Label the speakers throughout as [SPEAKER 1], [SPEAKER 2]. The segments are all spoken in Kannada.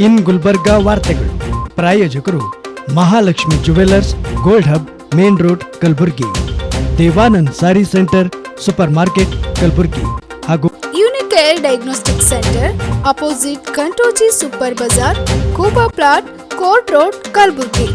[SPEAKER 1] ಇನ್ ಗುಲ್ಬರ್ಗಾ ವಾರ್ತೆಗಳು ಪ್ರಾಯೋಜಕರು Mahalakshmi jewellers, gold hub, main road, Kalaburagi. Devanand sari centre, super market, Kalaburagi. ಹಾಗೂ
[SPEAKER 2] Unicare diagnostic centre, opposite Kantoji super bazaar, ಕೂಬಾ plot, court road, Kalaburagi.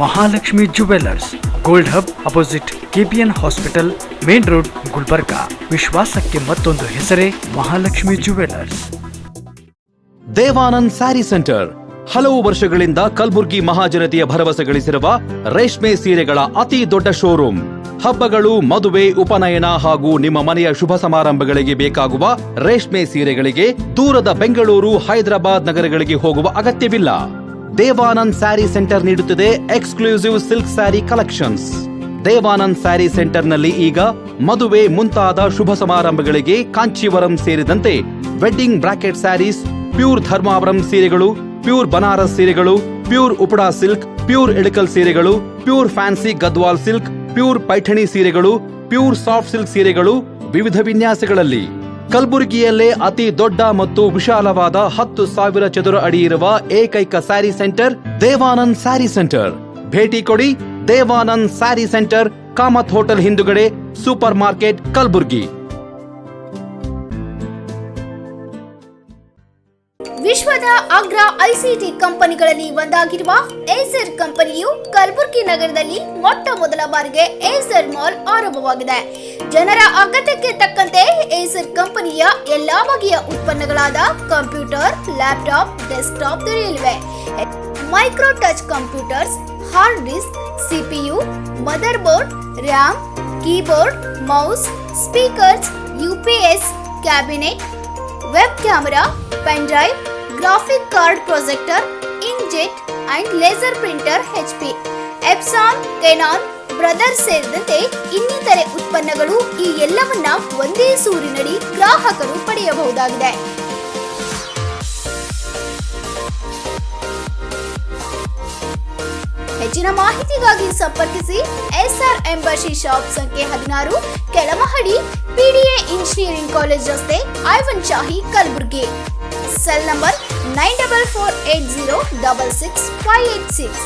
[SPEAKER 3] Mahalakshmi jewellers, gold hub, opposite KPN hospital, main road, Gulbarga. ವಿಶ್ವಾಸಕ್ಕೆ ಮತ್ತೊಂದು ಹೆಸರೇ Mahalakshmi jewellers.
[SPEAKER 4] Devanand sari centre ಹಲವು ವರ್ಷಗಳಿಂದ ಕಲಬುರ್ಗಿ ಮಹಾಜನತೆಯ ಭರವಸೆ ಗಳಿಸಿರುವ ರೇಷ್ಮೆ ಸೀರೆಗಳ ಅತಿ ದೊಡ್ಡ ಶೋರೂಮ್. ಹಬ್ಬಗಳು, ಮದುವೆ, ಉಪನಯನ ಹಾಗೂ ನಿಮ್ಮ ಮನೆಯ ಶುಭ ಸಮಾರಂಭಗಳಿಗೆ ಬೇಕಾಗುವ ರೇಷ್ಮೆ ಸೀರೆಗಳಿಗೆ ದೂರದ ಬೆಂಗಳೂರು, ಹೈದರಾಬಾದ್ ನಗರಗಳಿಗೆ ಹೋಗುವ ಅಗತ್ಯವಿಲ್ಲ. ದೇವಾನಂದ್ ಸ್ಯಾರಿ ಸೆಂಟರ್ ನೀಡುತ್ತಿದೆ exclusive silk sari collections. Devanand sari ಸೆಂಟರ್ನಲ್ಲಿ ಈಗ ಮದುವೆ ಮುಂತಾದ ಶುಭ ಸಮಾರಂಭಗಳಿಗೆ ಕಾಂಚೀವರಂ ಸೇರಿದಂತೆ wedding brocade saris, pure Dharmavaram ಸೀರೆಗಳು, ಪ್ಯೂರ್ ಬನಾರಸ್ ಸೀರೆಗಳು, pure Uppada silk, pure Ilkal ಸೀರೆಗಳು, pure fancy Gadwal silk, pure Paithani ಸೀರೆಗಳು, ಪ್ಯೂರ್ ಸಾಫ್ಟ್ ಸಿಲ್ಕ್ ಸೀರೆಗಳು ವಿವಿಧ ವಿನ್ಯಾಸಗಳಲ್ಲಿ. ಕಲಬುರಗಿಯಲ್ಲೇ ಅತಿ ದೊಡ್ಡ ಮತ್ತು ವಿಶಾಲವಾದ 10,000 ಚದುರ ಅಡಿ ಇರುವ ಏಕೈಕ sari centre Devanand sari centre. ಭೇಟಿ ಕೊಡಿ. Devanand sari centre, Kamath hotel ಹಿಂದುಗಡೆ, ಸೂಪರ್ ಮಾರ್ಕೆಟ್, ಕಲಬುರಗಿ.
[SPEAKER 2] ವಿಶ್ವದ ಅಗ್ರ ಐಸಿಟಿ ಕಂಪನಿಗಳಲ್ಲಿ ಒಂದಾಗಿರುವ ಏಸರ್ ಕಂಪನಿಯು ಕಲಬುರಗಿ ನಗರದಲ್ಲಿ ಮೊಟ್ಟ ಮೊದಲ ಬಾರಿಗೆ ಏಸರ್ ಮಾಲ್ ಆರಂಭವಾಗಿದೆ. ಜನರ ಅಗತ್ಯಕ್ಕೆ ತಕ್ಕಂತೆ ಏಸರ್ ಕಂಪನಿಯ ಎಲ್ಲಾ ಬಗೆಯ ಉತ್ಪನ್ನಗಳಾದ ಕಂಪ್ಯೂಟರ್, ಲ್ಯಾಪ್ಟಾಪ್, ಡೆಸ್ಕ್ಟಾಪ್ ದೊರೆಯಲಿವೆ. Micro touch computers, hard disk, CPU, mother board, RAM, keyboard, mouse, speakers, UPS, cabinet, web camera, pen drive, graphic card projector, inkjet and laser printer, HP, Epson, Canon, Brothers ಸೇರಿದಂತೆ ಇನ್ನಿತರೆ ಉತ್ಪನ್ನಗಳು ಈ ಎಲ್ಲವನ್ನ ಒಂದೇ ಸೂರಿನಡಿ ಗ್ರಾಹಕರು ಪಡೆಯಬಹುದಾಗಿದೆ. ಹೆಚ್ಚಿನ ಮಾಹಿತಿಗಾಗಿ ಸಂಪರ್ಕಿಸಿ SR ಎಂಬಸಿ ಶಾಪ್ ಸಂಖ್ಯೆ 16, ಕೆಳಮಹಡಿ, PDA ಇಂಜಿನಿಯರಿಂಗ್ ಕಾಲೇಜ್ ರಸ್ತೆ, Aiwan Shahi, Kalaburagi. Cell number 9448066586.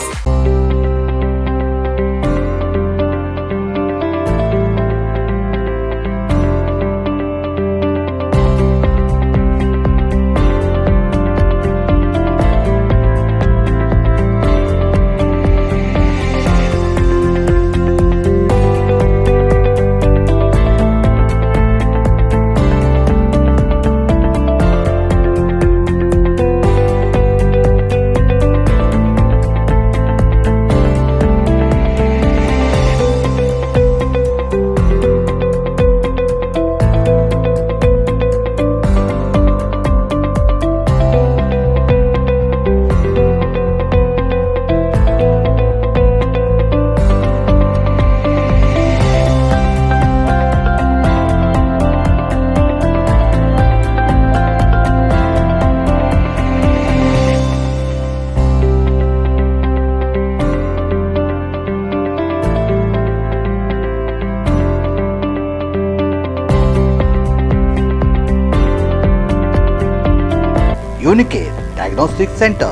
[SPEAKER 5] Unicare Diagnostic Center,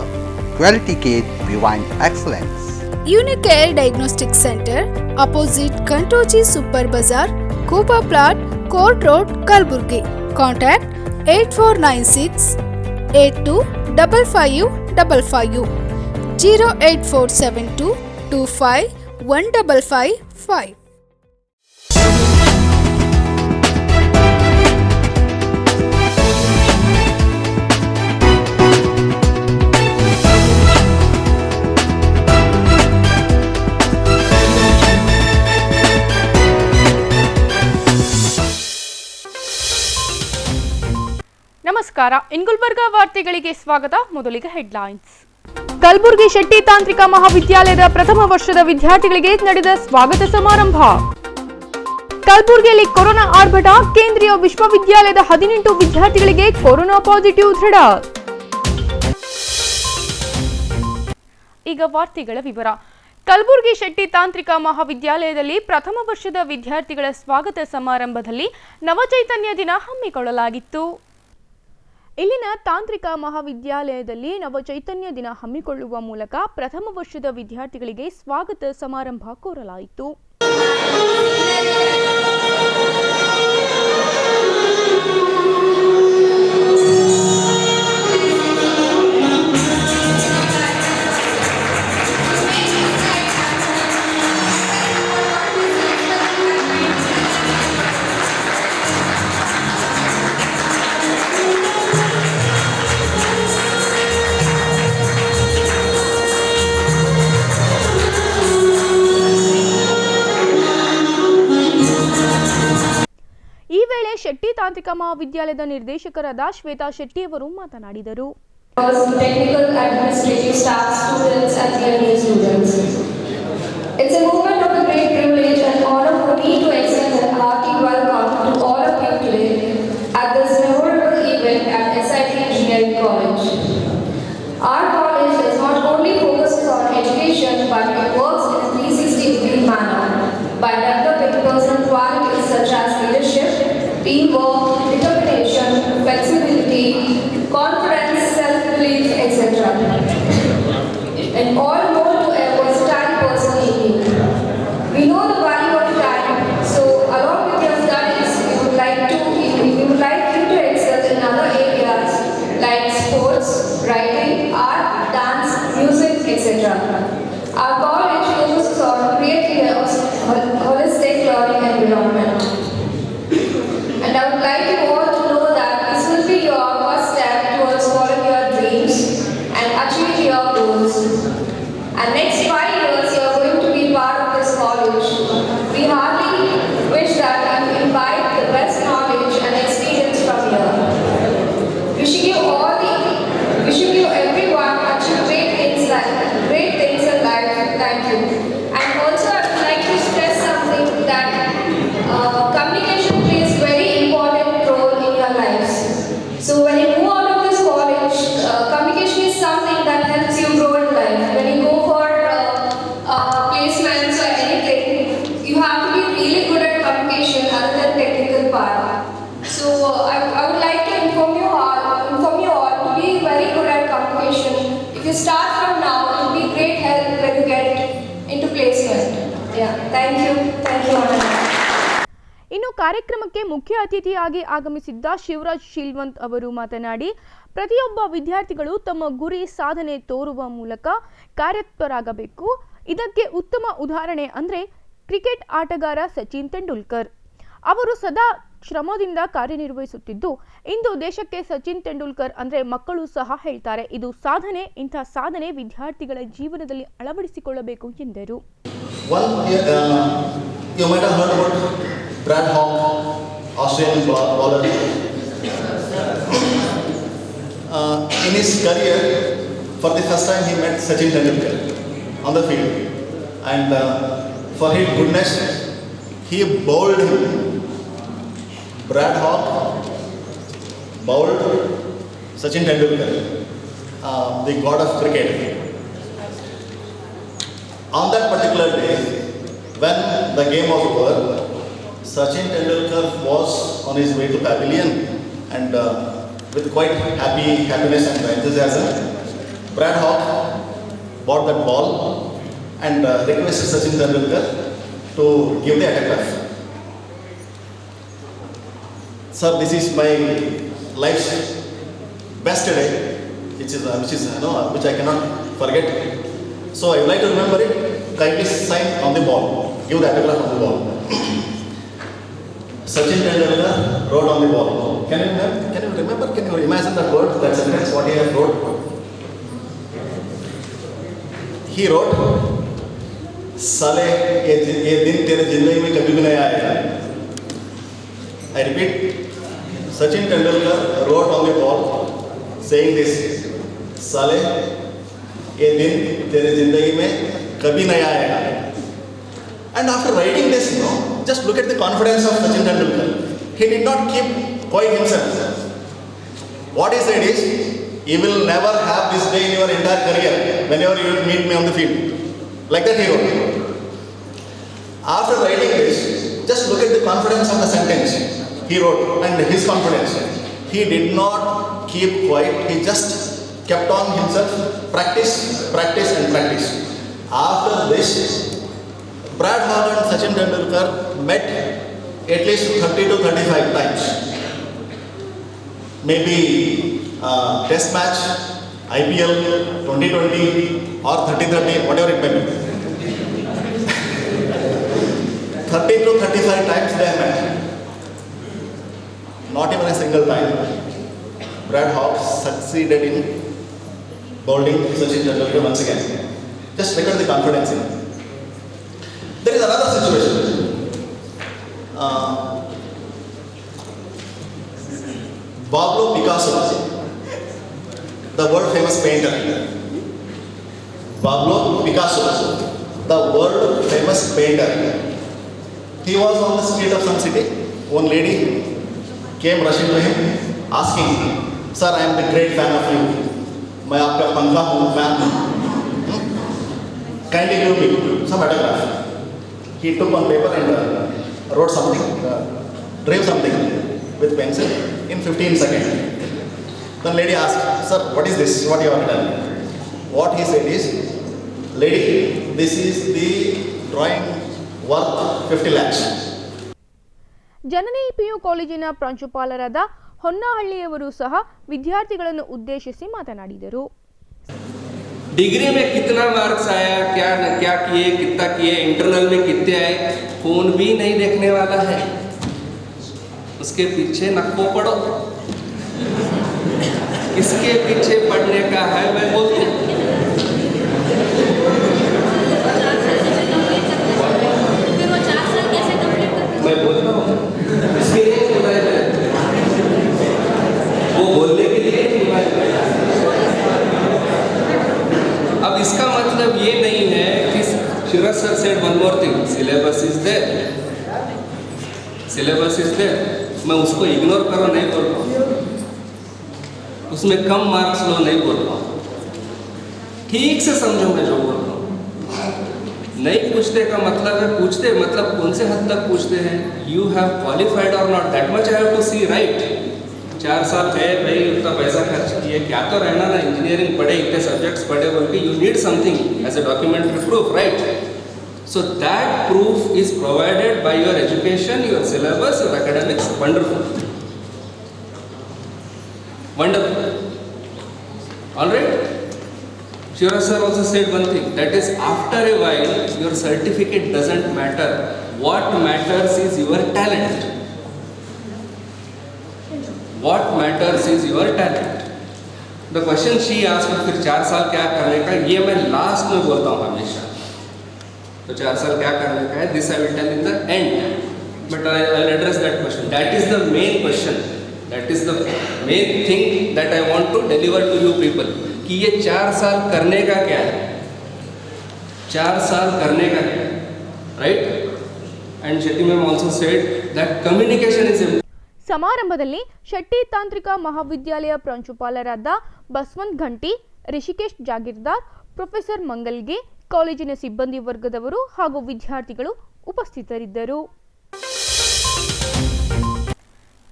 [SPEAKER 5] Quality Care Beyond Excellence.
[SPEAKER 2] Unicare Diagnostic Center, opposite Kantoji Super Bazaar, Kuba Plot, Court Road, Kalburgi. Contact 8496 825555 08472 251555.
[SPEAKER 6] ನಮಸ್ಕಾರ. ಇನ್ ಗುಲ್ಬರ್ಗಾ ವಾರ್ತೆಗಳಿಗೆ ಸ್ವಾಗತ. ಮೊದಲಿಗೆ ಹೆಡ್ಲೈನ್ಸ್. ಕಲಬುರಗಿ ಶೆಟ್ಟಿ ತಾಂತ್ರಿಕ ಮಹಾವಿದ್ಯಾಲಯದ ಪ್ರಥಮ ವರ್ಷದ ವಿದ್ಯಾರ್ಥಿಗಳಿಗೆ ನಡೆದ ಸ್ವಾಗತ ಸಮಾರಂಭ. ಕಲಬುರಗಿಯಲ್ಲಿ ಕೊರೋನಾ ಆರ್ಭಟ. ಕೇಂದ್ರೀಯ ವಿಶ್ವವಿದ್ಯಾಲಯದ 18 ವಿದ್ಯಾರ್ಥಿಗಳಿಗೆ ಕೊರೋನಾ ಪಾಸಿಟಿವ್ ದೃಢ. ಈಗ ವಾರ್ತೆಗಳ ವಿವರ. ಕಲಬುರಗಿ ಶೆಟ್ಟಿ ತಾಂತ್ರಿಕ ಮಹಾವಿದ್ಯಾಲಯದಲ್ಲಿ ಪ್ರಥಮ ವರ್ಷದ ವಿದ್ಯಾರ್ಥಿಗಳ ಸ್ವಾಗತ ಸಮಾರಂಭದಲ್ಲಿ ನವಚೈತನ್ಯ ದಿನ ಹಮ್ಮಿಕೊಳ್ಳಲಾಗಿತ್ತು. ಇಲ್ಲಿನ ತಾಂತ್ರಿಕ ಮಹಾವಿದ್ಯಾಲಯದಲ್ಲಿ ನವಚೈತನ್ಯ ದಿನ ಹಮ್ಮಿಕೊಳ್ಳುವ ಮೂಲಕ ಪ್ರಥಮ ವರ್ಷದ ವಿದ್ಯಾರ್ಥಿಗಳಿಗೆ ಸ್ವಾಗತ ಸಮಾರಂಭ ಕೋರಲಾಯಿತು. ಶೆಟ್ಟಿ ತಾಂತ್ರಿಕ ಮಹಾವಿದ್ಯಾಲಯದ ನಿರ್ದೇಶಕರಾದ ಶ್ವೇತಾ ಶೆಟ್ಟಿ ಅವರು ಮಾತನಾಡಿದರು.
[SPEAKER 7] Technical administrative staff, students and their new students. It's a moment of a great privilege and honor for me to extend a hearty welcome to all of you today at this memorable event at SIT Engineering College. Our college does not only focus on education but it works in a 360-degree manner by developing personal qualities such as leadership, teamwork, determination, flexibility, confidence, self-belief, etc. And all more to a versatile person in you. We know the value of time, so along with your studies, we would like you to excel in other areas like sports, writing, art, dance, music, etc. Our college focuses on creating a holistic learning environment. And I would like you all to know that this will be your first step towards following your dreams and achieving your goals. And next 5 years you are going to be part of this college. We heartily wish that you imbibe the best knowledge and experience from here. Wishing you everyone achieve great things in life. Thank you. And also I would like to stress something that communication plays very important role in your lives. So when you move out of this college, communication is something that helps you grow in life. When you go for placements or anything, you have to be really good at communication other than technical part. So I would like to inform you all to be very good at communication. If you start from now, it will be great help when you get into placement. Yeah, thank you, Anand.
[SPEAKER 6] ಇನ್ನು ಕಾರ್ಯಕ್ರಮಕ್ಕೆ ಮುಖ್ಯ ಅತಿಥಿಯಾಗಿ ಆಗಮಿಸಿದ್ದ ಶಿವರಾಜ್ ಶೀಲ್ವಂತ್ ಅವರು ಮಾತನಾಡಿ, ಪ್ರತಿಯೊಬ್ಬ ವಿದ್ಯಾರ್ಥಿಗಳು ತಮ್ಮ ಗುರಿ ಸಾಧನೆ ತೋರುವ ಮೂಲಕ ಕಾರ್ಯರತರಾಗಬೇಕು. ಇದಕ್ಕೆ ಉತ್ತಮ ಉದಾಹರಣೆ ಅಂದರೆ ಕ್ರಿಕೆಟ್ ಆಟಗಾರ ಸಚಿನ್ ತೆಂಡೂಲ್ಕರ್. ಅವರು ಸದಾ ಶ್ರಮದಿಂದ ಕಾರ್ಯನಿರ್ವಹಿಸುತ್ತಿದ್ದು, ಇಂದು ದೇಶಕ್ಕೆ ಸಚಿನ್ ತೆಂಡೂಲ್ಕರ್ ಅಂದರೆ ಮಕ್ಕಳು ಸಹ ಹೇಳ್ತಾರೆ. ಇದು ಸಾಧನೆ. ಇಂಥ ಸಾಧನೆ ವಿದ್ಯಾರ್ಥಿಗಳ ಜೀವನದಲ್ಲಿ ಅಳವಡಿಸಿಕೊಳ್ಳಬೇಕು ಎಂದರು.
[SPEAKER 8] Brad Hawk, Australian bowler. In his career, for the first time he met Sachin Tendulkar on the field. And for his goodness, he bowled him. Brad Hawk bowled Sachin Tendulkar, the god of cricket. On that particular day, when the game was over, Sachin Tendulkar was on his way to pavilion and with quite happiness and enthusiasm, Brad Hawk bought that ball and requested Sachin Tendulkar to give the autograph. Sir, this is my life's best day, which I cannot forget. So I would like to remember it. Kindly sign on the ball. Give the autograph on the ball. Sachin Tendulkar wrote on the ball. Can you remember? Can you imagine that word, that sentence, what he has wrote? He wrote, "साले ये दिन तेरे जिंदगी में कभी भी नहीं आएगा." I repeat, Sachin Tendulkar wrote on the ball saying this, "साले ये दिन तेरे जिंदगी में कभी नहीं आएगा." And after writing this, just look at the confidence of Sachin Tendulkar. He did not keep quiet himself. What he said is, "You will never have this day in your entire career whenever you meet me on the field." Like that he wrote. After writing this, just look at the confidence of the sentence he wrote and his confidence. He did not keep quiet. He just kept on himself, practice and practice. After this, Brad Hall and Sachin Tendulkar met at least 30 to 35 times. Maybe test match, IPL, 2020 or 30-30, whatever it may be. 30 to 35 times they met. Not even a single time Brad Hall succeeded in bowling Sachin Tendulkar once again. Just look at the confidence in it. There is another situation. Pablo Picasso, the world famous painter. Pablo Picasso, the world famous painter. He was on the street of some city. One lady came rushing to him, asking, "Sir, I am the great fan of you. मैं आपका पंखा हूँ, fan हूँ. Kindly give me some autograph." He took one paper and wrote something, drew something with pencil in 15 seconds. Then lady asked, "Sir, what is this? What you have done?" What he said is, "Lady, this is the drawing worth 50 lakhs."
[SPEAKER 6] Janani PU ಕಾಲೇಜಿನ ಪ್ರಾಂಶುಪಾಲರಾದ ಹೊನ್ನಹಳ್ಳಿಯವರು ಸಹ ವಿದ್ಯಾರ್ಥಿಗಳನ್ನು ಉದ್ದೇಶಿಸಿ ಮಾತನಾಡಿದರು.
[SPEAKER 9] डिग्री में कितना मार्क्स आया, क्या किए, कितना किए, इंटरनल में कितने आए, कौन भी नहीं देखने वाला है. उसके पीछे नक्को पड़ो. किसके पीछे पढ़ने का है मैं बोलता हूँ. मैं बोलता हूँ इसके लिए बुलाया जाए, वो बोलने के लिए बुलाया जाए. अब इसका मतलब ये नहीं है कि Shivraj sir said one more thing, syllabus is there, मैं उसको इग्नोर करो नहीं बोल रहा हूँ, उसमें कम मार्क्स लो नहीं बोल रहा हूँ. ठीक से समझो मैं जो बोल रहा हूँ. नहीं पूछते का मतलब है पूछते, मतलब कौन से हद तक पूछते हैं. यू हैव क्वालिफाइड और not, that much I have to see, right. 4 साल गए भाई, उतना पैसा खर्च किए, क्या तो रहना ना, इंजीनियरिंग पढ़े, इतने सब्जेक्ट्स पढ़े बोल के, you need something as a documentary proof, right. So that proof is provided by your education, your syllabus, your academics. Wonderful, wonderful. All right. Shivraj sir also said one thing, that is after a while your certificate doesn't matter. What matters is your talent. What matters is your talent. The question she asked, फिर 4 साल क्या करने का, ये मैं लास्ट में बोलता हूँ हमेशा. तो 4 साल क्या करने का है, this I will tell in the end. But I will address that question. That is the main question. That is the main thing that I want to deliver to you people. कि ये 4 साल करने का क्या है, 4 साल करने का क्या है, right? And Shetty ma'am also said that communication is important.
[SPEAKER 6] ಸಮಾರಂಭದಲ್ಲಿ ಶೆಟ್ಟಿ ತಾಂತ್ರಿಕ ಮಹಾವಿದ್ಯಾಲಯ ಪ್ರಾಂಶುಪಾಲರಾದ ಬಸವಂತ್ ಘಂಟಿ, ರಿಷಿಕೇಶ್ ಜಾಗೀರ್ದಾರ್, ಪ್ರೊಫೆಸರ್ ಮಂಗಲ್ಗೆ, ಕಾಲೇಜಿನ ಸಿಬ್ಬಂದಿ ವರ್ಗದವರು ಹಾಗೂ ವಿದ್ಯಾರ್ಥಿಗಳು ಉಪಸ್ಥಿತರಿದ್ದರು.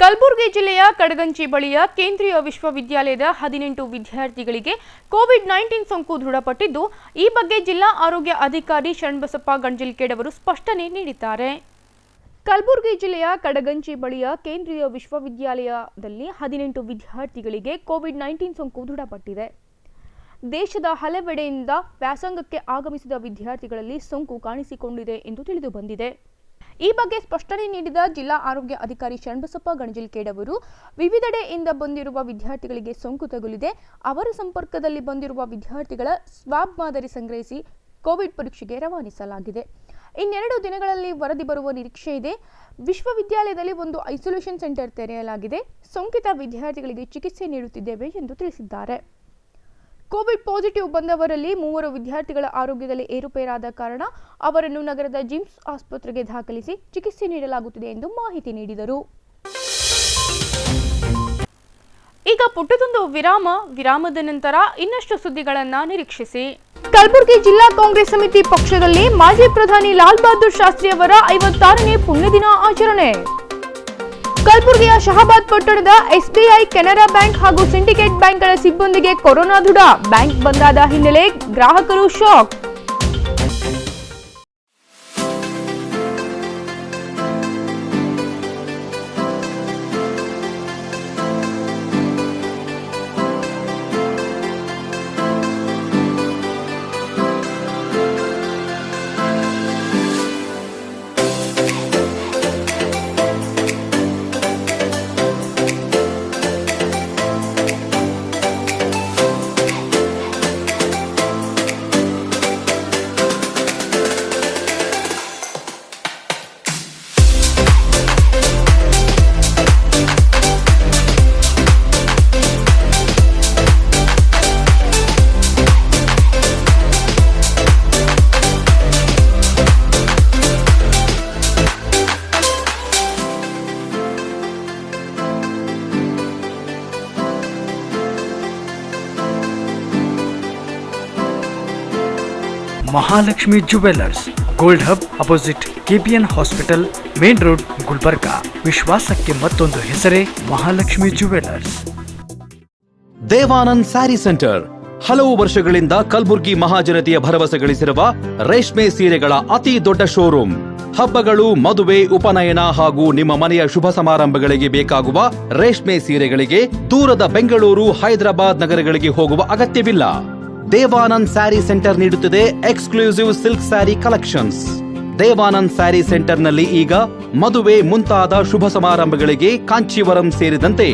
[SPEAKER 6] ಕಲಬುರಗಿ ಜಿಲ್ಲೆಯ ಕಡಗಂಚಿ ಬಳಿಯ ಕೇಂದ್ರೀಯ ವಿಶ್ವವಿದ್ಯಾಲಯದ 18 ವಿದ್ಯಾರ್ಥಿಗಳಿಗೆ ಕೋವಿಡ್-19 ಸೋಂಕು ದೃಢಪಟ್ಟಿದ್ದು, ಈ ಬಗ್ಗೆ ಜಿಲ್ಲಾ ಆರೋಗ್ಯ ಅಧಿಕಾರಿ ಶರಣಬಸಪ್ಪ ಗಂಜಿಲ್ಕೇಡ್ ಅವರು ಸ್ಪಷ್ಟನೆ ನೀಡಿದ್ದಾರೆ. ಕಲಬುರಗಿ ಜಿಲ್ಲೆಯ ಕಡಗಂಚಿ ಬಳಿಯ ಕೇಂದ್ರೀಯ ವಿಶ್ವವಿದ್ಯಾಲಯದಲ್ಲಿ 18 ವಿದ್ಯಾರ್ಥಿಗಳಿಗೆ ಕೋವಿಡ್-19 ಸೋಂಕು ದೃಢಪಟ್ಟಿದೆ. ದೇಶದ ಹಲವೆಡೆಯಿಂದ ವ್ಯಾಸಂಗಕ್ಕೆ ಆಗಮಿಸಿದ ವಿದ್ಯಾರ್ಥಿಗಳಲ್ಲಿ ಸೋಂಕು ಕಾಣಿಸಿಕೊಂಡಿದೆ ಎಂದು ತಿಳಿದು ಬಂದಿದೆ. ಈ ಬಗ್ಗೆ ಸ್ಪಷ್ಟನೆ ನೀಡಿದ ಜಿಲ್ಲಾ ಆರೋಗ್ಯ ಅಧಿಕಾರಿ ಶರಣಬಸಪ್ಪ ಗಣಜಿಲ್ಕೇಡ್ ಅವರು, ವಿವಿಧೆಡೆಯಿಂದ ಬಂದಿರುವ ವಿದ್ಯಾರ್ಥಿಗಳಿಗೆ ಸೋಂಕು ತಗುಲಿದೆ. ಅವರ ಸಂಪರ್ಕದಲ್ಲಿ ಬಂದಿರುವ ವಿದ್ಯಾರ್ಥಿಗಳ ಸ್ವಾಬ್ ಮಾದರಿ ಸಂಗ್ರಹಿಸಿ ಕೋವಿಡ್ ಪರೀಕ್ಷೆಗೆ ರವಾನಿಸಲಾಗಿದೆ. ಇನ್ನೆರಡು ದಿನಗಳಲ್ಲಿ ವರದಿ ಬರುವ ನಿರೀಕ್ಷೆ ಇದೆ. ವಿಶ್ವವಿದ್ಯಾಲಯದಲ್ಲಿ ಒಂದು ಐಸೋಲೇಷನ್ ಸೆಂಟರ್ ತೆರೆಯಲಾಗಿದೆ. ಸೋಂಕಿತ ವಿದ್ಯಾರ್ಥಿಗಳಿಗೆ ಚಿಕಿತ್ಸೆ ನೀಡುತ್ತಿದ್ದೇವೆ ಎಂದು ತಿಳಿಸಿದ್ದಾರೆ. ಕೋವಿಡ್ ಪಾಸಿಟಿವ್ ಬಂದವರಲ್ಲಿ 3 ವಿದ್ಯಾರ್ಥಿಗಳ ಆರೋಗ್ಯದಲ್ಲಿ ಏರುಪೇರಾದ ಕಾರಣ ಅವರನ್ನು ನಗರದ ಜಿಮ್ಸ್ ಆಸ್ಪತ್ರೆಗೆ ದಾಖಲಿಸಿ ಚಿಕಿತ್ಸೆ ನೀಡಲಾಗುತ್ತಿದೆ ಎಂದು ಮಾಹಿತಿ ನೀಡಿದರು. ಈಗ ಪುಟ್ಟದೊಂದು ವಿರಾಮದ ನಂತರ ಇನ್ನಷ್ಟು ಸುದ್ದಿಗಳನ್ನು ನಿರೀಕ್ಷಿಸಿ. ಕಲಬುರಗಿ ಜಿಲ್ಲಾ ಕಾಂಗ್ರೆಸ್ ಸಮಿತಿ ಪಕ್ಷದಲ್ಲಿ ಮಾಜಿ ಪ್ರಧಾನಿ ಲಾಲ್ ಬಹದ್ದೂರ್ ಶಾಸ್ತ್ರಿ ಅವರ 56ನೇ ಪುಣ್ಯದಿನ ಆಚರಣೆ. ಕಲಬುರಗಿಯ ಶಹಾಬಾದ್ ಪಟ್ಟಣದ ಎಸ್ಬಿಐ, ಕೆನರಾ ಬ್ಯಾಂಕ್ ಹಾಗೂ ಸಿಂಡಿಕೇಟ್ ಬ್ಯಾಂಕ್ಗಳ ಸಿಬ್ಬಂದಿಗೆ ಕೊರೋನಾ ದೃಢ. ಬ್ಯಾಂಕ್ ಬಂದಾದ ಹಿನ್ನೆಲೆ ಗ್ರಾಹಕರು shock.
[SPEAKER 3] Mahalakshmi jewellers, gold hub opposite KPN hospital, main road, Gulbarga. ವಿಶ್ವಾಸಕ್ಕೆ ಮತ್ತೊಂದು ಹೆಸರೇ Mahalakshmi jewellers.
[SPEAKER 4] Devanand sari centre ಹಲವು ವರ್ಷಗಳಿಂದ ಕಲಬುರ್ಗಿ ಮಹಾಜನತೆಯ ಭರವಸೆ ಗಳಿಸಿರುವ ರೇಷ್ಮೆ ಸೀರೆಗಳ ಅತಿ ದೊಡ್ಡ ಶೋರೂಮ್. ಹಬ್ಬಗಳು, ಮದುವೆ, ಉಪನಯನ ಹಾಗೂ ನಿಮ್ಮ ಮನೆಯ ಶುಭ ಸಮಾರಂಭಗಳಿಗೆ ಬೇಕಾಗುವ ರೇಷ್ಮೆ ಸೀರೆಗಳಿಗೆ ದೂರದ ಬೆಂಗಳೂರು, ಹೈದರಾಬಾದ್ ನಗರಗಳಿಗೆ ಹೋಗುವ ಅಗತ್ಯವಿಲ್ಲ. ದೇವಾನಂದ್ ಸ್ಯಾರಿ ಸೆಂಟರ್ ನೀಡುತ್ತಿದೆ exclusive silk sari collections. Devanand sari ಸೆಂಟರ್ನಲ್ಲಿ ಈಗ ಮದುವೆ ಮುಂತಾದ ಶುಭ ಸಮಾರಂಭಗಳಿಗೆ ಕಾಂಚೀವರಂ ಸೇರಿದಂತೆ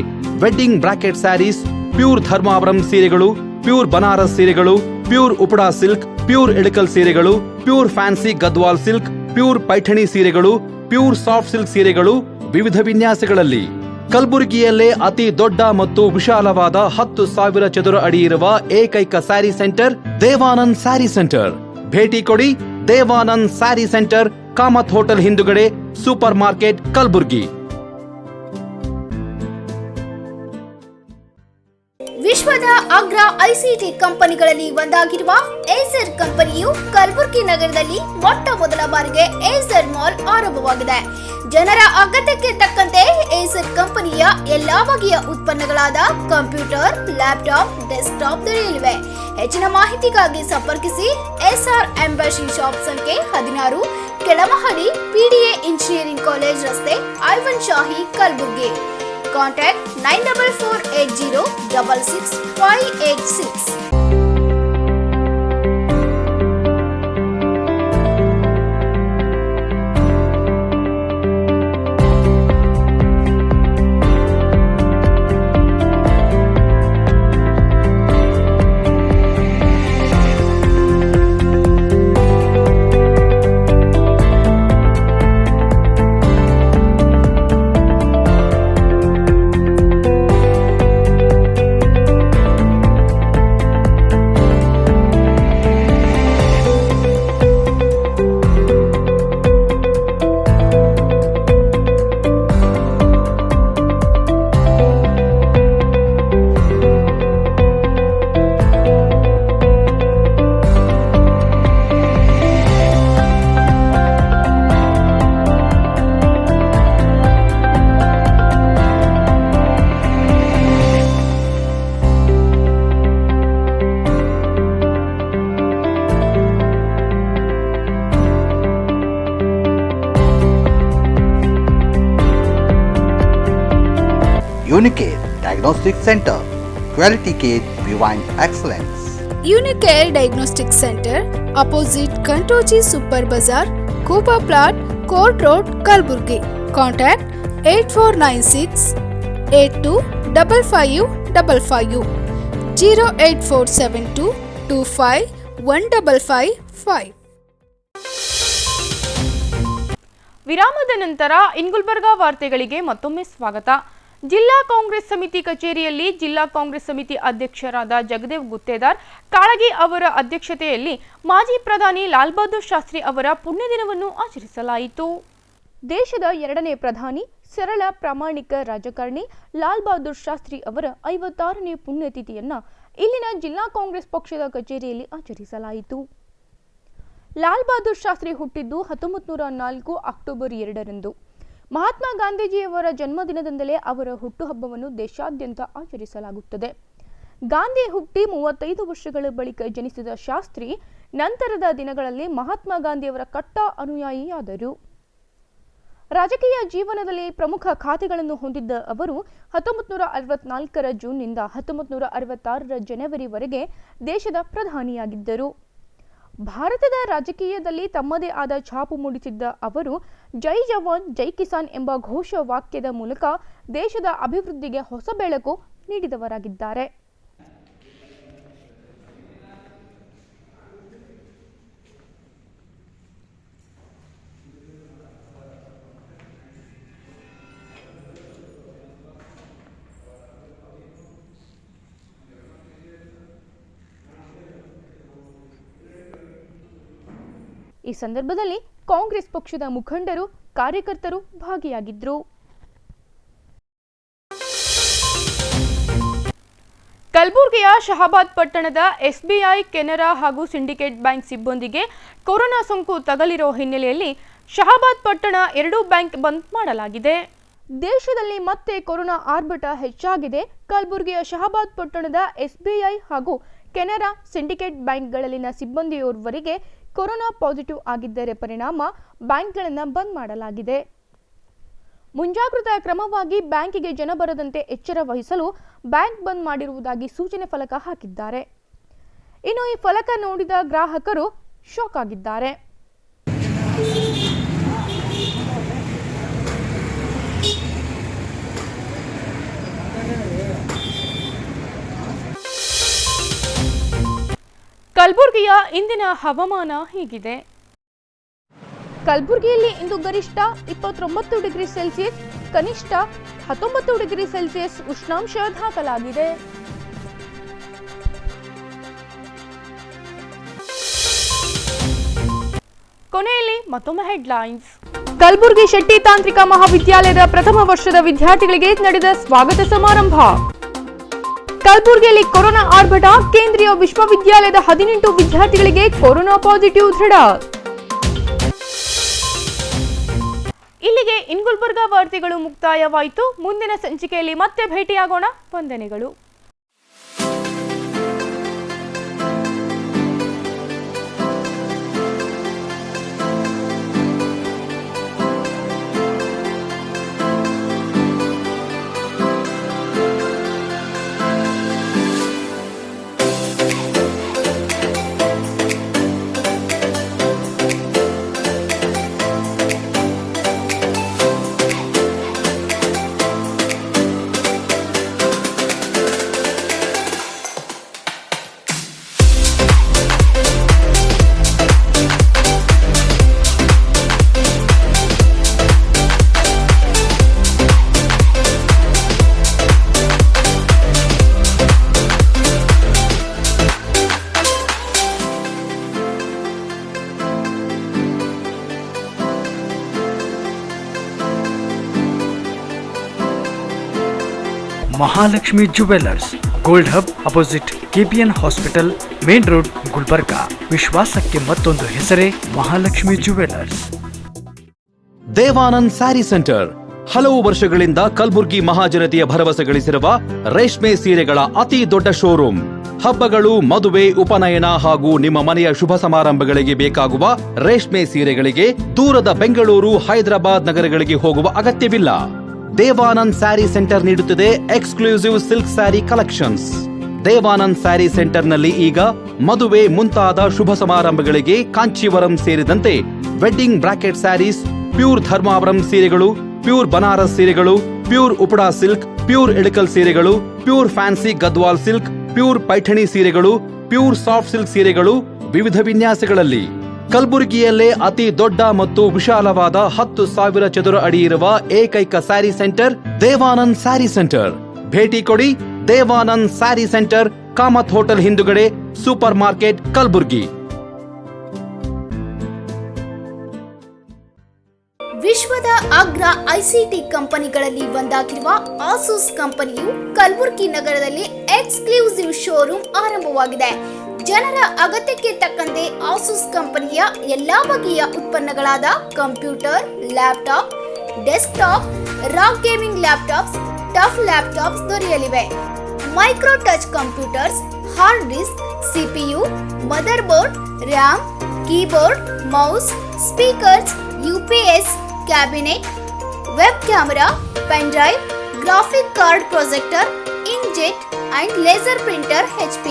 [SPEAKER 4] wedding brocade saris, pure Dharmavaram ಸೀರೆಗಳು, ಪ್ಯೂರ್ ಬನಾರಸ್ ಸೀರೆಗಳು, pure Uppada silk, pure Ilkal ಸೀರೆಗಳು, pure fancy Gadwal silk, pure Paithani ಸೀರೆಗಳು, ಪ್ಯೂರ್ ಸಾಫ್ಟ್ ಸಿಲ್ಕ್ ಸೀರೆಗಳು ವಿವಿಧ ವಿನ್ಯಾಸಗಳಲ್ಲಿ. ಕಲಬುರಗಿಯಲ್ಲೇ ಅತಿ ದೊಡ್ಡ ಮತ್ತು ವಿಶಾಲವಾದ 10,000 ಚದುರ ಅಡಿ ಇರುವ ಏಕೈಕ sari centre Devanand sari centre. ಭೇಟಿ ಕೊಡಿ. Devanand sari centre, Kamath hotel ಹಿಂದುಗಡೆ, ಸೂಪರ್ ಮಾರ್ಕೆಟ್, ಕಲಬುರಗಿ.
[SPEAKER 2] ವಿಶ್ವದ ಅಗ್ರ ಐಸಿಟಿ ಕಂಪನಿಗಳಲ್ಲಿ ಒಂದಾಗಿರುವ ಏಸರ್ ಕಂಪನಿಯು ಕಲಬುರಗಿ ನಗರದಲ್ಲಿ ಮೊಟ್ಟ ಮೊದಲ ಬಾರಿಗೆ ಏಸರ್ ಮಾಲ್ ಆರಂಭವಾಗಿದೆ. ಜನರ ಅಗತ್ಯಕ್ಕೆ ತಕ್ಕಂತೆ ಏಸರ್ ಕಂಪನಿಯ ಎಲ್ಲಾ ಬಗೆಯ ಉತ್ಪನ್ನಗಳಾದ ಕಂಪ್ಯೂಟರ್, ಲ್ಯಾಪ್ಟಾಪ್, ಡೆಸ್ಕ್ಟಾಪ್ ದೊರೆಯಲಿವೆ. ಹೆಚ್ಚಿನ ಮಾಹಿತಿಗಾಗಿ ಸಂಪರ್ಕಿಸಿ. ಎಸ್ಆರ್ ಎಂಬಸಿ ಶಾಪ್ ಸಂಖ್ಯೆ 16, ಕೆಳಮಹಡಿ, PDA ಇಂಜಿನಿಯರಿಂಗ್ ಕಾಲೇಜ್ ರಸ್ತೆ, Aiwan Shahi, Kalaburagi. Contact 9448066586.
[SPEAKER 5] Unicare Diagnostic Center, Quality Care Beyond Excellence.
[SPEAKER 2] Unicare diagnostic centre opposite Kantoji super bazaar कोपा plot court road Kalburgi contact 8496 825555 08472 251555.
[SPEAKER 6] ವಿರಾಮದ ನಂತರ ಗುಲ್ಬರ್ಗಾ ವಾರ್ತೆಗಳಿಗೆ ಮತ್ತೊಮ್ಮೆ ಸ್ವಾಗತ. ಜಿಲ್ಲಾ ಕಾಂಗ್ರೆಸ್ ಸಮಿತಿ ಕಚೇರಿಯಲ್ಲಿ ಜಿಲ್ಲಾ ಕಾಂಗ್ರೆಸ್ ಸಮಿತಿ ಅಧ್ಯಕ್ಷರಾದ ಜಗದೇವ್ ಗುತ್ತೇದಾರ್ ಕಾಳಗಿ ಅವರ ಅಧ್ಯಕ್ಷತೆಯಲ್ಲಿ ಮಾಜಿ ಪ್ರಧಾನಿ ಲಾಲ್ ಬಹದ್ದೂರ್ ಶಾಸ್ತ್ರಿ ಅವರ ಪುಣ್ಯದಿನವನ್ನು ಆಚರಿಸಲಾಯಿತು. ದೇಶದ ಎರಡನೇ ಪ್ರಧಾನಿ, ಸರಳ ಪ್ರಾಮಾಣಿಕ ರಾಜಕಾರಣಿ ಲಾಲ್ ಬಹದ್ದೂರ್ ಶಾಸ್ತ್ರಿ ಅವರ 56ನೇ ಪುಣ್ಯತಿಥಿಯನ್ನು ಇಲ್ಲಿನ ಜಿಲ್ಲಾ ಕಾಂಗ್ರೆಸ್ ಪಕ್ಷದ ಕಚೇರಿಯಲ್ಲಿ ಆಚರಿಸಲಾಯಿತು. ಲಾಲ್ ಬಹದ್ದೂರ್ ಶಾಸ್ತ್ರಿ ಹುಟ್ಟಿದ್ದು 1904 ಅಕ್ಟೋಬರ್ 2ರಂದು. ಮಹಾತ್ಮ ಗಾಂಧೀಜಿಯವರ ಜನ್ಮದಿನದಿಂದಲೇ ಅವರ ಹುಟ್ಟುಹಬ್ಬವನ್ನು ದೇಶಾದ್ಯಂತ ಆಚರಿಸಲಾಗುತ್ತದೆ. ಗಾಂಧಿ ಹುಟ್ಟಿ 35 ವರ್ಷಗಳ ಬಳಿಕ ಜನಿಸಿದ ಶಾಸ್ತ್ರಿ ನಂತರದ ದಿನಗಳಲ್ಲಿ ಮಹಾತ್ಮ ಗಾಂಧಿಯವರ ಕಟ್ಟ ಅನುಯಾಯಿಯಾದರು. ರಾಜಕೀಯ ಜೀವನದಲ್ಲಿ ಪ್ರಮುಖ ಖಾತೆಗಳನ್ನು ಹೊಂದಿದ್ದ ಅವರು 1964ರ ಜೂನ್ನಿಂದ 1966ರ ಜನವರಿವರೆಗೆ ದೇಶದ ಪ್ರಧಾನಿಯಾಗಿದ್ದರು. ಭಾರತದ ರಾಜಕೀಯದಲ್ಲಿ ತಮ್ಮದೇ ಆದ ಛಾಪು ಮೂಡಿಸಿದ್ದ ಅವರು ಜೈ ಜವಾನ್ ಜೈ ಕಿಸಾನ್ ಎಂಬ ಘೋಷ ವಾಕ್ಯದ ಮೂಲಕ ದೇಶದ ಅಭಿವೃದ್ಧಿಗೆ ಹೊಸ ಬೆಳಕು ನೀಡಿದವರಾಗಿದ್ದಾರೆ. ಈ ಸಂದರ್ಭದಲ್ಲಿ ಕಾಂಗ್ರೆಸ್ ಪಕ್ಷದ ಮುಖಂಡರು, ಕಾರ್ಯಕರ್ತರು ಭಾಗಿಯಾಗಿದ್ದರು. ಕಲಬುರಗಿಯ ಶಹಾಬಾದ್ ಪಟ್ಟಣದ ಎಸ್ಬಿಐ, ಕೆನರಾ ಹಾಗೂ ಸಿಂಡಿಕೇಟ್ ಬ್ಯಾಂಕ್ ಸಿಬ್ಬಂದಿಗೆ ಕೊರೋನಾ ಸೋಂಕು ತಗುಲಿರೋ ಹಿನ್ನೆಲೆಯಲ್ಲಿ ಶಹಾಬಾದ್ ಪಟ್ಟಣ 2 ಬ್ಯಾಂಕ್ ಬಂದ್ ಮಾಡಲಾಗಿದೆ. ದೇಶದಲ್ಲಿ ಮತ್ತೆ ಕೊರೋನಾ ಆರ್ಭಟ ಹೆಚ್ಚಾಗಿದೆ. ಕಲಬುರಗಿಯ ಶಹಾಬಾದ್ ಪಟ್ಟಣದ ಎಸ್ಬಿಐ ಹಾಗೂ ಕೆನರಾ ಸಿಂಡಿಕೇಟ್ ಬ್ಯಾಂಕ್ಗಳಲ್ಲಿನ ಸಿಬ್ಬಂದಿಯೋರ್ವರಿಗೆ ಕೊರೋನಾ ಪಾಸಿಟಿವ್ ಆಗಿದ್ದರ ಪರಿಣಾಮ ಬ್ಯಾಂಕ್ಗಳನ್ನು ಬಂದ್ ಮಾಡಲಾಗಿದೆ. ಮುಂಜಾಗ್ರತಾ ಕ್ರಮವಾಗಿ ಬ್ಯಾಂಕಿಗೆ ಜನ ಬರದಂತೆ ಎಚ್ಚರ ವಹಿಸಲು ಬ್ಯಾಂಕ್ ಬಂದ್ ಮಾಡಿರುವುದಾಗಿ ಸೂಚನೆ ಫಲಕ ಹಾಕಿದ್ದಾರೆ. ಇನ್ನು ಈ ಫಲಕ ನೋಡಿದ ಗ್ರಾಹಕರು ಶಾಕ್ ಆಗಿದ್ದಾರೆ. ಕಲಬುರಗಿಯ ಇಂದಿನ ಹವಾಮಾನ ಹೀಗಿದೆ. ಕಲಬುರಗಿಯಲ್ಲಿ ಇಂದು ಗರಿಷ್ಠ 29 ಡಿಗ್ರಿ ಸೆಲ್ಸಿಯಸ್, ಕನಿಷ್ಠ 19 ಡಿಗ್ರಿ ಸೆಲ್ಸಿಯಸ್ ಉಷ್ಣಾಂಶ ದಾಖಲಾಗಿದೆ. ಕೊನೆಯಲ್ಲಿ ಮತ್ತೊಮ್ಮೆ ಹೆಡ್ಲೈನ್ಸ್. ಕಲಬುರಗಿ ಶೆಟ್ಟಿ ತಾಂತ್ರಿಕ ಮಹಾವಿದ್ಯಾಲಯದ ಪ್ರಥಮ ವರ್ಷದ ವಿದ್ಯಾರ್ಥಿಗಳಿಗೆ ನಡೆದ ಸ್ವಾಗತ ಸಮಾರಂಭ. ಕಲಬುರಗಿಯಲ್ಲಿ ಕೊರೋನಾ ಆರ್ಭಟ, ಕೇಂದ್ರೀಯ ವಿಶ್ವವಿದ್ಯಾಲಯದ 18 ವಿದ್ಯಾರ್ಥಿಗಳಿಗೆ ಕೊರೋನಾ ಪಾಸಿಟಿವ್ ದೃಢ. ಇಲ್ಲಿಗೆ ಗುಲ್ಬರ್ಗಾ ವಾರ್ತೆಗಳು ಮುಕ್ತಾಯವಾಯಿತು. ಮುಂದಿನ ಸಂಚಿಕೆಯಲ್ಲಿ ಮತ್ತೆ ಭೇಟಿಯಾಗೋಣ. ವಂದನೆಗಳು.
[SPEAKER 3] Mahalakshmi jewellers, gold hub opposite KPN hospital, main road, Gulbarga. ವಿಶ್ವಾಸಕ್ಕೆ ಮತ್ತೊಂದು ಹೆಸರೇ Mahalakshmi jewellers.
[SPEAKER 4] Devanand sari centre ಹಲವು ವರ್ಷಗಳಿಂದ ಕಲಬುರ್ಗಿ ಮಹಾಜನತೆಯ ಭರವಸೆ ಗಳಿಸಿರುವ ರೇಷ್ಮೆ ಸೀರೆಗಳ ಅತಿ ದೊಡ್ಡ ಶೋರೂಮ್. ಹಬ್ಬಗಳು, ಮದುವೆ, ಉಪನಯನ ಹಾಗೂ ನಿಮ್ಮ ಮನೆಯ ಶುಭ ಸಮಾರಂಭಗಳಿಗೆ ಬೇಕಾಗುವ ರೇಷ್ಮೆ ಸೀರೆಗಳಿಗೆ ದೂರದ ಬೆಂಗಳೂರು, ಹೈದರಾಬಾದ್ ನಗರಗಳಿಗೆ ಹೋಗುವ ಅಗತ್ಯವಿಲ್ಲ. ದೇವಾನಂದ್ ಸ್ಯಾರಿ ಸೆಂಟರ್ ನೀಡುತ್ತಿದೆ exclusive silk sari collections. Devanand sari ಸೆಂಟರ್ನಲ್ಲಿ ಈಗ ಮದುವೆ ಮುಂತಾದ ಶುಭ ಸಮಾರಂಭಗಳಿಗೆ ಕಾಂಚೀವರಂ ಸೇರಿದಂತೆ wedding brocade saris, pure Dharmavaram ಸೀರೆಗಳು, ಪ್ಯೂರ್ ಬನಾರಸ್ ಸೀರೆಗಳು, pure Uppada silk, pure Ilkal ಸೀರೆಗಳು, pure fancy Gadwal silk, pure Paithani ಸೀರೆಗಳು, ಪ್ಯೂರ್ ಸಾಫ್ಟ್ ಸಿಲ್ಕ್ ಸೀರೆಗಳು ವಿವಿಧ ವಿನ್ಯಾಸಗಳಲ್ಲಿ. ಕಲಬುರಗಿಯಲ್ಲೇ ಅತಿ ದೊಡ್ಡ ಮತ್ತು ವಿಶಾಲವಾದ 10,000 ಚದುರ ಅಡಿ ಇರುವ ಏಕೈಕ sari centre Devanand sari centre. ಭೇಟಿ ಕೊಡಿ Devanand sari centre, Kamath hotel ಹಿಂದುಗಡೆ, ಸೂಪರ್ ಮಾರ್ಕೆಟ್, ಕಲಬುರ್ಗಿ.
[SPEAKER 2] ವಿಶ್ವದ ಅಗ್ರ ಐಸಿಟಿ ಕಂಪನಿಗಳಲ್ಲಿ ಒಂದಾಗಿರುವ ಆಸೂಸ್ ಕಂಪನಿಯು ಕಲಬುರಗಿ ನಗರದಲ್ಲಿ ಎಕ್ಸ್ಕ್ಲೂಸಿವ್ ಶೋರೂಮ್ ಆರಂಭವಾಗಿದೆ. ಜನರ ಅಗತ್ಯಕ್ಕೆ ತಕ್ಕಂತೆ ಆಸೂಸ್ ಕಂಪನಿಯ ಎಲ್ಲಾ ಬಗೆಯ ಉತ್ಪನ್ನಗಳಾದ computer, laptop, desktop, rock gaming laptops, tough laptops ದೊರೆಯಲಿವೆ. Micro touch computers, hard disk, CPU, mother board, RAM, keyboard, mouse, speakers, UPS, cabinet, web camera, pen drive, graphic card projector, inkjet and laser printer HP,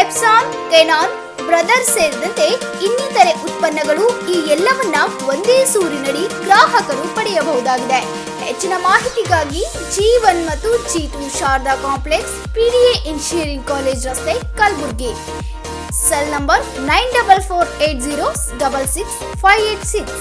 [SPEAKER 2] Epson, Canon, Brothers ಸೇರಿದಂತೆ ಇನ್ನಿತರೆ ಉತ್ಪನ್ನಗಳು ಈ ಎಲ್ಲವನ್ನ ಒಂದೇ ಸೂರಿನಡಿ ಗ್ರಾಹಕರು ಪಡೆಯಬಹುದಾಗಿದೆ. ಹೆಚ್ಚಿನ ಮಾಹಿತಿಗಾಗಿ G1 ಮತ್ತು G2 Sharada complex, PDA engineering college ರಸ್ತೆ, Kalaburagi. Cell number 9448066586.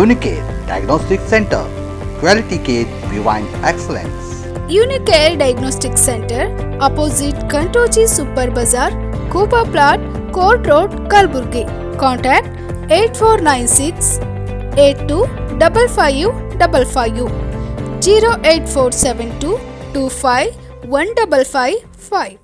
[SPEAKER 5] Unicare Diagnostic Center, Quality Care Beyond Excellence.
[SPEAKER 2] Unicare Diagnostic Center, opposite Kantoji Super Bazaar, Kupa Plot, Court Road, Kalaburgi. Contact 8496 825555 08472 25 1555.